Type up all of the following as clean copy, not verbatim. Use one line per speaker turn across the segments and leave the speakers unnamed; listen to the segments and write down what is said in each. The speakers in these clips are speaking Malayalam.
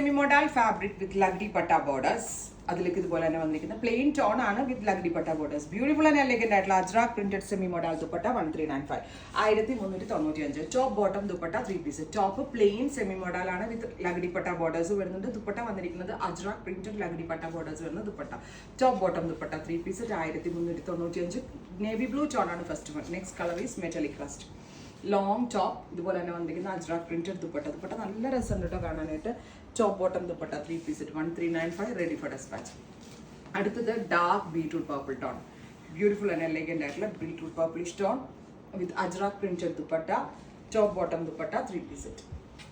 സെമിമോഡൽ ഫാബ്രിക് വിത്ത് ലഗ്ഡി പട്ട ബോർഡേഴ്സ്. അതിലേക്ക് ഇതുപോലെ തന്നെ വന്നിരിക്കുന്ന പ്ലെയിൻ ടോൺ ആണ് with lagdi patta borders. Beautiful and elegant ആയിട്ടുള്ള Ajrak printed semi model dupatta 1395 1395. Top bottom dupatta 3 piece. Top plain semi model ആണ് വിത്ത് ലഗ്ഡി പട്ട ബോർഡേഴ്സ് വരുന്നുണ്ട്. ദുപ്പട്ട വന്നിരിക്കുന്നത് അജ്രാക് പ്രിന്റഡ് ലഗ്ഡി പട്ട ബോർഡേഴ്സ് വരുന്ന dupatta. Top bottom dupatta 3 piece 1395. Navy blue tone ആണ് first one. Next colour is metallic rust. Long top ഇതുപോലെ തന്നെ വന്നിരിക്കുന്ന അജ്രാക് പ്രിന്റഡ് ദുപ്പട്ട. ദുപ്പട്ട നല്ല രസമുണ്ട് കേട്ടോ കാണാനായിട്ട്. Top bottom dupatta 3 piece 1395 ready for dispatch. അടുത്തത് dark beetroot purple tone. Beautiful and elegant ആയിട്ടുള്ള beetroot purplish tone with ajrak printed dupatta. Top bottom dupatta 3 piece.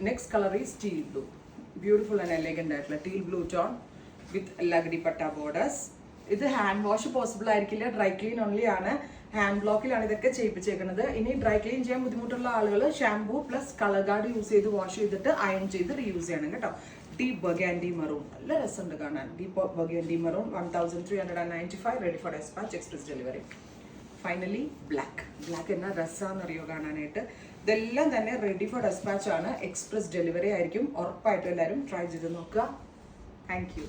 Next colour is teal blue. Beautiful and elegant ആയിട്ടുള്ള teal blue tone with lagdi patta borders. ഇത് ഹാൻഡ് വാഷ് പോസിബിൾ ആയിരിക്കില്ല, ഡ്രൈ ക്ലീൻ ഓൺലി ആണ്. ഹാൻഡ് ബ്ലോക്കിലാണ് ഇതൊക്കെ ചെയ്യിപ്പിച്ചേക്കുന്നത്. ഇനി ഡ്രൈ ക്ലീൻ ചെയ്യാൻ ബുദ്ധിമുട്ടുള്ള ആളുകൾ shampoo plus colour guard use ചെയ്ത് വാഷ് ചെയ്തിട്ട് അയൺ ചെയ്ത് റീയൂസ് ചെയ്യണം കേട്ടോ. ഡീപ് ബർഗാൻഡി മെറൂൺ നല്ല രസമുണ്ട് കാണാൻ. Deep burgundy maroon 1395 ready for dispatch express delivery. Finally black. Black എന്നാ രസമാണെന്നറിയോ കാണാനായിട്ട്. ഇതെല്ലാം തന്നെ റെഡി ഫോർ ഡെസ്പാച്ച് ആണ്. എക്സ്പ്രസ് ഡെലിവറി ആയിരിക്കും. ഉറപ്പായിട്ടും എല്ലാവരും ട്രൈ ചെയ്ത് നോക്കുക. Thank U.